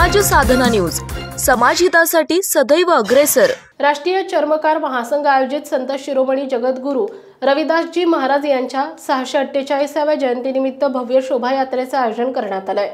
समाज साधना न्यूज, समाजहितासाठी सदैव अग्रेसर। राष्ट्रीय चर्मकार महासंघ आयोजित संत शिरोमणी जगद्गुरू रविदासजी महाराज यांच्या 648व्या जयंतीनिमित्त भव्य शोभायात्रेचे आयोजन करण्यात आले।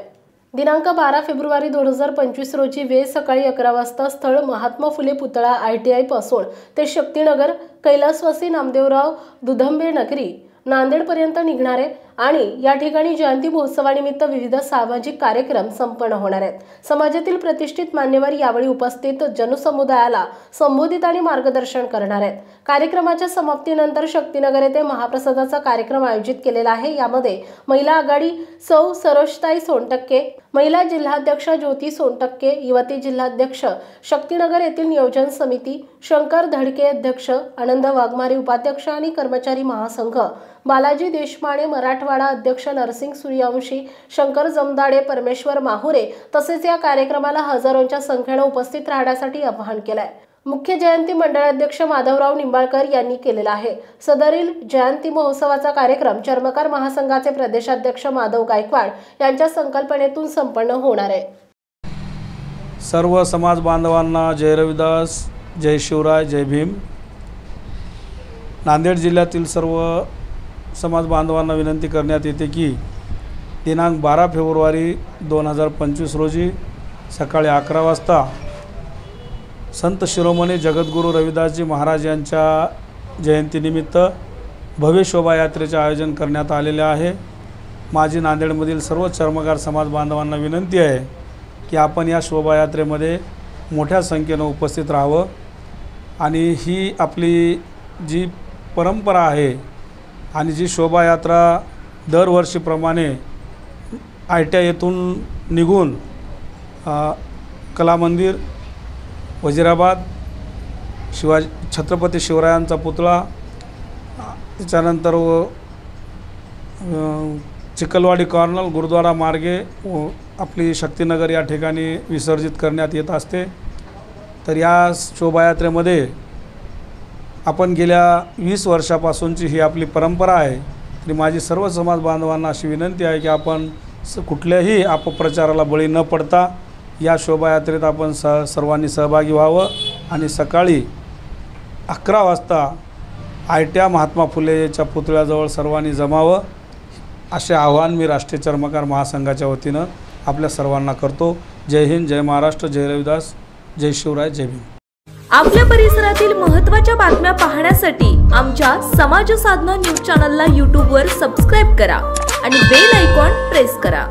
दिनांक 12 फेब्रुवारी 2025 रोजी वेळ सकाळी 11 वाजता स्थळ महात्मा फुले पुतळा ITI पासून ते शक्तीनगर कैलासवासी नामदेवराव दुधंबे नगरी नांदेड पर्यंत निघणार आहे आणि या ठिकाणी जयंती महोत्सवानिमित्त विविध सामाजिक कार्यक्रम संपन्न होणार आहेत। समाजातील प्रतिष्ठित मान्यवर यावेळी उपस्थित जनसमुदायाला संबोधित आणि मार्गदर्शन करणार आहेत। कार्यक्रमाच्या समाप्तीनंतर शक्तीनगर येथे महाप्रसादाचा कार्यक्रम आयोजित केलेला आहे। यामध्ये महिला आघाडी सौ सरोजताई सोनटक्के, महिला जिल्हाध्यक्ष ज्योती सोनटक्के, युवती जिल्हाध्यक्ष शक्तीनगर येथील नियोजन समिती शंकर धडके अध्यक्ष, आनंद वाघमारे उपाध्यक्ष आणि कर्मचारी महासंघ, बालाजी देशमाने मराठवाडा अध्यक्ष, नरसिंग सूर्यवंशी, शंकर जमदाडे, परमेश्वर माहुरे तसेच या कार्यक्रमाला हजारोंच्या संख्येने उपस्थित राहण्यासाठी आवाहन केले आहे। मुख्य जयंती मंडळाध्यक्ष माधवराव निंबाळकर यांनी केलेला आहे। सदरील जयंती महोत्सवाचा कार्यक्रम चर्मकार महासंघाचे प्रदेशाध्यक्ष माधव गायकवाड यांच्या संकल्पनेतून संपन्न होणार आहे। सर्व समाज बांधवांना जय रविदास, जय शिवराय, जय भीम। नांदेड जिल्ह्यातील सर्व समाज बांधवांना विनंती करण्यात येते की दिनांक 12 फेब्रुवारी 2025 रोजी सकाळी 11 वाजता संत शिरोमणी जगद्गुरू रविदासजी महाराज यांच्या जयंतीनिमित्त भव्य शोभायात्रेचे आयोजन करण्यात आलेले आहे। माझी नांदेडमधील सर्व चर्मकार समाज बांधवांना विनंती आहे की आपण या शोभायात्रेमध्ये मोठ्या संख्येने उपस्थित राहावं आणि ही आपली जी परंपरा आहे आणि जी शोभायात्रा दरवर्षीप्रमाणे ITI येथून निघून कला मंदिर, वजीराबाद, छत्रपती शिवरायांचा पुतळा, त्याच्यानंतर चिखलवाडी कॉर्नल गुरुद्वारा मार्गे आपली शक्तीनगर या ठिकाणी विसर्जित करण्यात येत असते। तर या शोभायात्रेमध्ये आपण गेल्या 20 वर्षापासूनची ही आपली परंपरा आहे। तरी माझी सर्व समाज बांधवांना अशी विनंती आहे की आपण कुठल्याही अपप्रचाराला बळी न पडता या शोभायात्रेत आपण सर्वांनी सहभागी व्हावं आणि सकाळी 11 वाजता ITI महात्मा फुलेच्या पुतळ्याजवळ सर्वांनी जमावं असे आवाहन मी राष्ट्रीय चर्मकार महासंघाच्या वतीनं आपल्या सर्वांना करतो। जय हिंद, जय महाराष्ट्र, जय रविदास, जय शिवराय, जय भीम। आपल्या परिसरातील महत्त्वाच्या बातम्या पाहण्यासाठी आमच्या समाज साधना न्यूज चॅनलला YouTube वर सबस्क्राइब करा आणि बेल आयकॉन प्रेस करा।